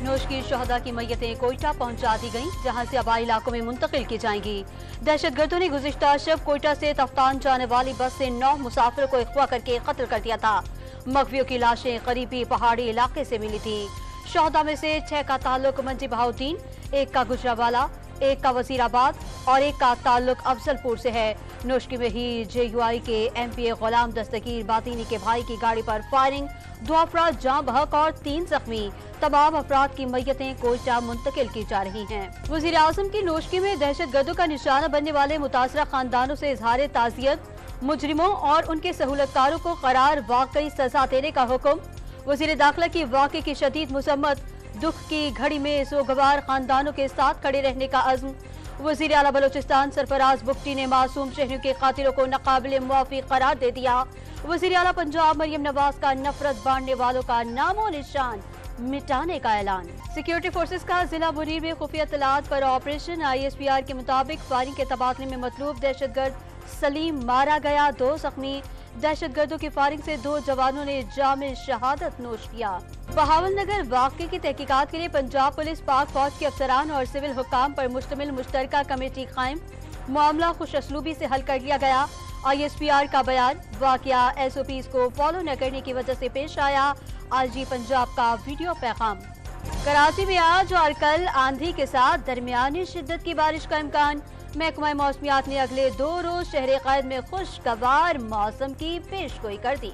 नोश की शहदा की मैयतें कोयटा पहुंचा दी गईं, जहां से आबाई इलाकों में मुंतकिल की जाएंगी। दहशतगर्दों ने गुज़िश्ता शब कोयटा से तफ्तान जाने वाली बस से 9 मुसाफिरों को अगवा करके कत्ल कर दिया था। मगवियों की लाशें करीबी पहाड़ी इलाके से मिली थी। शहदा में से 6 का ताल्लुक मंजी बहाउद्दीन, 1 का गुजरावाला, 1 का वजीराबाद और 1 का ताल्लुक अफजलपुर से है। नोशकी में ही JUI के MPA गुलाम दस्तगीर बातीनी के भाई की गाड़ी पर फायरिंग, 2 अफराद जाँ बहक और 3 जख्मी। तमाम अफराद की मैयतें कोयटा मुंतकिल की जा रही हैं। वज़ीर आज़म की नोशकी में दहशतगर्दों का निशाना बनने वाले मुतासरा खानदानों से इजहार ताज़ियत, मुजरिमों और उनके सहूलतकारों को करार वाकई सजा देने का हुक्म। वज़ीर दाखिला की वाक़े की शदीद मुसम्मत, दुख की घड़ी में सोगवार खानदानों के साथ खड़े रहने का अज़्म। वज़ीर आला बलोचिस्तान सरफराज बुगटी ने मासूम शहरियों के कातिलों को नाकाबिल मुआफ़ी करार दे दिया। वज़ीर आला पंजाब मरियम नवाज का नफरत बांटने वालों का नामो निशान मिटाने का ऐलान। सिक्योरिटी फोर्सेस का जिला मुनीर में खुफिया इत्तलात पर ऑपरेशन। ISPR के मुताबिक फायरिंग के तबादले में मतलूब दहशतगर्द सलीम मारा गया, 2 जख्मी। दहशतगर्दों की फायरिंग से 2 जवानों ने जामे शहादत नोश किया। बहावलनगर वाक़े की तहकीकात के लिए पंजाब पुलिस, पाक फौज के अफसरान और सिविल हुक्काम पर मुश्तमिल मुश्तरका कमेटी कायम। मामला खुशअस्लूबी से हल कर लिया गया। ISPR का बयान, वाक़या SOPs को फॉलो न करने की वजह से पेश आया। IG पंजाब का वीडियो पैगाम। कराची में आज और कल आंधी के साथ दरमियानी शिद्दत की बारिश का इम्कान। महकमा मौसमियात ने अगले 2 रोज शहर कैद में खुशगवार मौसम की पेशगोई कर दी।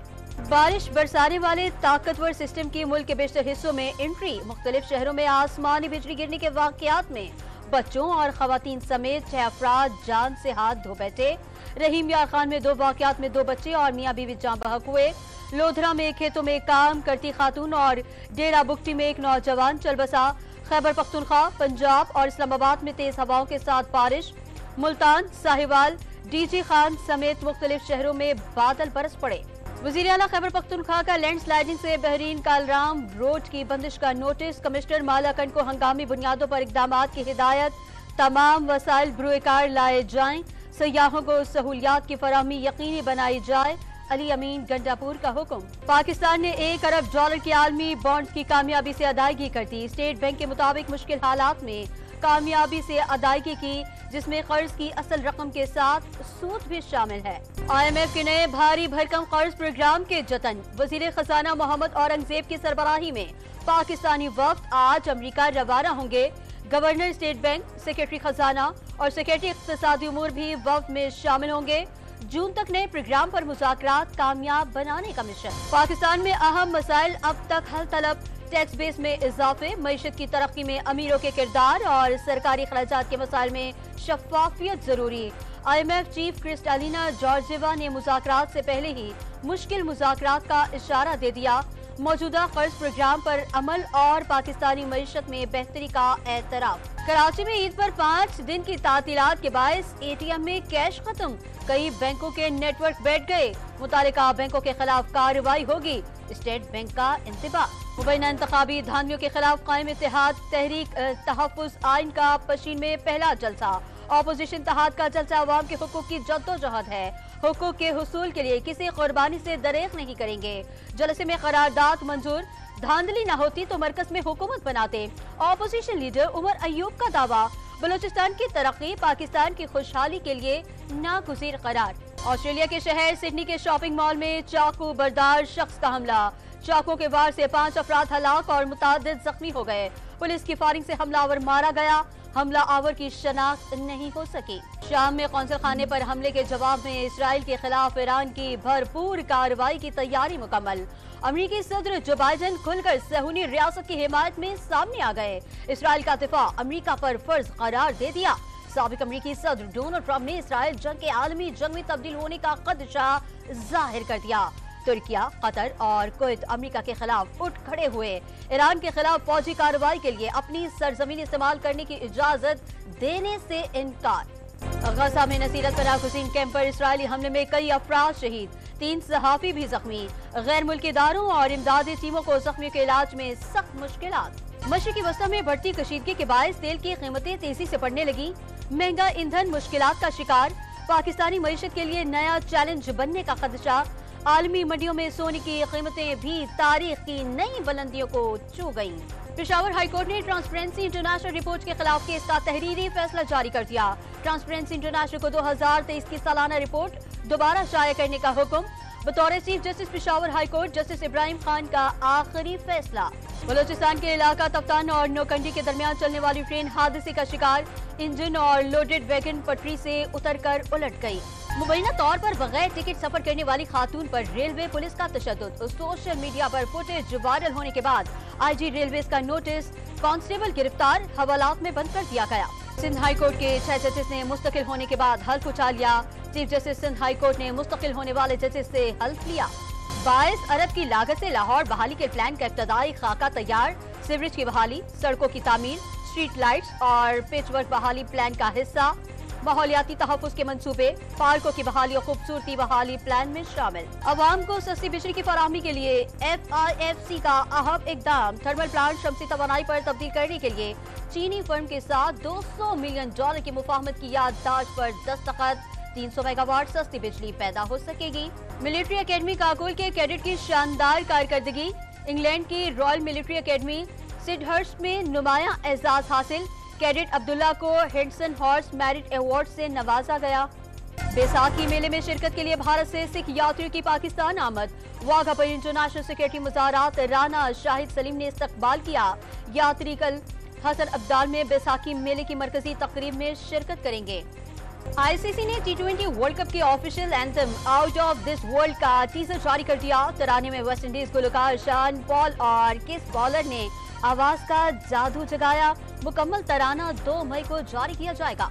बारिश बरसाने वाले ताकतवर सिस्टम की मुल्क के बेशतर हिस्सों में एंट्री। मुख्तलिफ शहरों में आसमानी बिजली गिरने के वाकयात में बच्चों और खवातीन समेत 6 अफराद जान से हाथ धो बैठे। रहीम यार खान में 2 वाकयात में 2 बच्चे और मियाँ बीवी जाँ बहक हुए। लोधरा में खेतों में काम करती खातून और डेरा बुगटी में एक नौजवान चल बसा। खैबर पख्तूनख्वा, पंजाब और इस्लामाबाद में तेज हवाओं के साथ बारिश। मुल्तान, साहिवाल, DG खान समेत मुख्तलिफ शहरों में बादल बरस पड़े। वज़ीर आला खैबर पख्तूनख्वा का लैंड स्लाइडिंग से बहरीन कालराम रोड की बंदिश का नोटिस। कमिश्नर मालाकंड को हंगामी बुनियादों पर इक़दामात की हिदायत। तमाम वसाइल बरूएकार लाए जाएं, सयाहों को सहूलियात की फराहमी यकीनी बनाई जाए। अली अमीन गंडापुर का हुक्म। पाकिस्तान ने $1 अरब की आलमी बॉन्ड्स की कामयाबी से अदायगी कर दी। स्टेट बैंक के मुताबिक मुश्किल हालात में कामयाबी से अदायगी की, जिसमें कर्ज की असल रकम के साथ सूद भी शामिल है। IMF के नए भारी भरकम कर्ज प्रोग्राम के जतन। वजीर खजाना मोहम्मद औरंगजेब की सरबराही में पाकिस्तानी वफ्द आज अमरीका रवाना होंगे। गवर्नर स्टेट बैंक, सेक्रेटरी खजाना और सेक्रेटरी इक्तिसादी उमूर भी वफ्द में शामिल होंगे। जून तक नए प्रोग्राम पर मुज़ाकरात कामयाब बनाने का मिशन। पाकिस्तान में अहम मसाइल अब तक हल तलब। टैक्स बेस में इजाफे, मईशत की तरक्की में अमीरों के किरदार और सरकारी खर्चात के मसाइल में शफाफियत जरूरी। IMF चीफ क्रिस्टालिना जॉर्जिवा ने मुज़ाकरात से पहले ही मुश्किल मुज़ाकरात का इशारा दे दिया। मौजूदा कर्ज प्रोग्राम पर अमल और पाकिस्तानी मईशत में बेहतरी का एतराफ। कराची में ईद पर 5 दिन की तातीलात के बायस ATM में कैश खत्म। कई बैंकों के नेटवर्क बैठ गए। मुतालिका बैंकों के खिलाफ कार्रवाई होगी। स्टेट बैंक का इंतबाह। मुबैना इंतखाबी धांधियों के खिलाफ कायम इत्तेहाद तहरीक तहफ़्फ़ुज़ आइन का पशीन में पहला जलसा। ऑपोजिशन इत्तेहाद का जलसा अवाम के हुकूक की जद्दोजहद है। हुकूक के हुसूल के लिए किसी कुर्बानी से दरेक नहीं करेंगे। जलसे में करारदाद मंजूर। धांधली न होती तो मरकज में हुकूमत बनाते। ऑपोजिशन लीडर उमर अयूब का दावा। बलूचिस्तान की तरक्की पाकिस्तान की खुशहाली के लिए नागुज़ीर करार। ऑस्ट्रेलिया के शहर सिडनी के शॉपिंग मॉल में चाकू बरदार शख्स का हमला। चाकू के वार से 5 अफराद हलाक और मुतादिद जख्मी हो गए। पुलिस की फायरिंग से हमलावर मारा गया। हमला आवर की शनाख्त नहीं हो सकी। शाम में कौंसल खाने पर हमले के जवाब में इसराइल के खिलाफ ईरान की भरपूर कार्रवाई की तैयारी मुकम्मल। अमेरिकी सदर जो बाइडेन खुलकर सहूनी रियासत की हिमायत में सामने आ गए। इसराइल का दिफा अमेरिका पर फर्ज करार दे दिया। साबिक अमेरिकी सदर डोनाल्ड ट्रंप ने इसराइल जंग के आलमी जंग में तब्दील होने का खदशा जाहिर कर दिया। तुर्किया, कतर और कुवैत अमेरिका के खिलाफ उठ खड़े हुए। ईरान के खिलाफ फौजी कार्रवाई के लिए अपनी सरजमीन इस्तेमाल करने की इजाजत देने से इनकार। गजा में नसीरत पनाह गुज़ीन कैंप पर इसराइली हमले में कई अफराद शहीद, 3 सहाफी भी जख्मी। गैर मुल्की इदारों और इमदादी टीमों को जख्मियों के इलाज में सख्त मुश्किलात। मशरिकी वस्ती में बढ़ती कशीदगी के बायस तेल की कीमतें तेजी से बढ़ने लगी। महंगा ईंधन मुश्किलात का शिकार। पाकिस्तानी मईशत के लिए नया चैलेंज बनने का खदशा। عالمی منڈیوں میں سونے کی قیمتیں بھی تاریخ کی نئی بلندیوں کو چھو گئیں۔ پشاور ہائی کورٹ نے ٹرانسپیرنسی انٹرنیشنل رپورٹ کے خلاف کیس کا تحریری فیصلہ جاری کر دیا۔ ٹرانسپیرنسی انٹرنیشنل کو 2023 کی سالانہ رپورٹ دوبارہ شائع کرنے کا حکم۔ بطور chief justice Peshawar high court justice Ibrahim Khan کا آخری فیصلہ۔ بلوچستان کے علاقہ تفتان اور نوکنڈی کے درمیان چلنے والی ٹرین حادثے کا شکار، انجن اور لوڈڈ ویگن پٹری سے اتر کر الٹ گئی۔ مبینہ طور پر بغیر ٹکٹ سفر کرنے والی خاتون پر ریلوے پولیس کا تشدد، سوشل میڈیا پر فوٹیج وائرل ہونے کے بعد آئی جی ریلویز کا نوٹس، کانسٹیبل گرفتار، حوالات میں بند کر دیا گیا۔ سندھ ہائی کورٹ کے 6 ججز نے مستقل ہونے کے بعد حلف اٹھا لیا۔ Chief justice Sindh high court نے مستقل ہونے والے ججز سے حلف لیا۔ 22 ارب کی لاگت سے لاہور بحالی کے پلان کا ابتدائی خاکہ تیار، سیوریج کی بحالی، سڑکوں کی تعمیر، اسٹریٹ لائٹس اور پیچ ورک بحالی پلان کا حصہ، ماحولیاتی تحفظ کے منصوبے، پارکوں کی بحالی اور خوبصورتی بحالی پلان میں شامل۔ عوام کو سستی بجلی کی فراہمی کے لیے FIFC کا اہم اقدام، تھرمل پلانٹ شمسی توانائی پر تبدیل کرنے کے لیے چینی فرم کے ساتھ $200 ملین کی مفاہمت کی یادداشت پر دستخط، 300 میگا واٹ سستی بجلی پیدا ہو سکے گی۔ ملٹری اکیڈمی کاکول کے کیڈٹ کی شاندار کارکردگی، انگلینڈ کی رائل ملٹری اکیڈمی سڈہرسٹ میں نمایاں اعزاز حاصل، کیڈٹ عبداللہ کو ہینڈسن ہارس میرٹ ایوارڈ سے نوازا گیا۔ بیساکھی میلے میں شرکت کے لیے بھارت سے سکھ یاتریوں کی پاکستان آمد، واگھا پر انٹرنیشنل سیکرٹری مزارات رانا شاہد سلیم نے استقبال کیا۔ یاتری کل حسن ابدال میں بیساکھی میلے کی مرکزی تقریب میں شرکت کریں گے۔ ICC نے T20 ورلڈ کپ کے official anthem out of this world کا ٹیزر جاری کر دیا۔ ترانے میں ویسٹ انڈیز گلوکار شان پال اور کس بالر نے آواز کا جادو جگایا۔ مکمل ترانہ 2 مئی کو جاری کیا جائے گا۔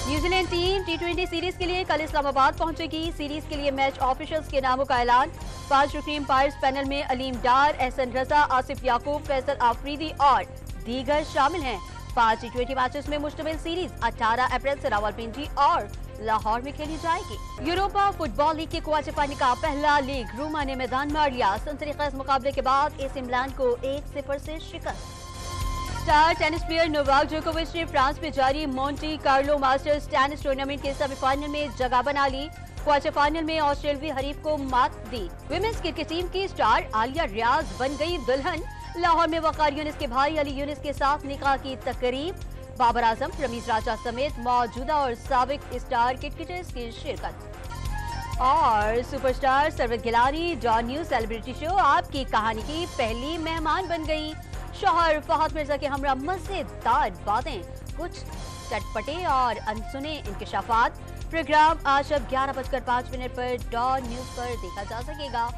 New Zealand team T20 series کے لیے کل اسلام آباد پہنچے گی۔ سیریز کے لیے میچ آفیشلز کے ناموں کا اعلان، 5 رکنی امپائرز پینل میں علیم ڈار، احسن رضا، آصف یعقوب، فیصل آفریدی اور دیگر شامل ہیں۔ 5 T20 میچز میں مشتمل سیریز 18 اپریل سے راولپنڈی اور لاہور میں کھیلی جائے گی۔ یوروپا فٹ بال لیگ کے کوارٹر فائنل کا پہلا لیگ روما نے میدان مار لیا۔ سنسنی خیز مقابلے کے بعد AC میلان کو 1-0 سے شکست۔ اسٹار ٹینس پلیئر نوواک جوکووچ نے فرانس میں جاری Monte Carlo Masters tennis tournament کے سیمی فائنل میں جگہ بنا لی۔ کوارٹر فائنل میں آسٹریلوی حریف کو مات دی۔ ویمنز کرکٹ ٹیم کی اسٹار عالیہ ریاض بن گئی دلہن۔ لاہور میں وقار یونس کے بھائی علی یونس کے ساتھ نکاح کی تقریب، بابر اعظم، رمیز راجہ سمیت موجودہ اور سابق اسٹار کرکٹرز کی شرکت۔ اور سپر اسٹار سرور گیلانی ڈان نیوز سیلیبریٹی شو آپ کی کہانی کی پہلی مہمان بن گئی۔ شوہر فہد مرزا کے ہمراہ مزیدار باتیں، کچھ چٹپٹے اور انسنے انکشافات۔ پروگرام آج شب 11:05 پر ڈان نیوز پر دیکھا جا سکے گا۔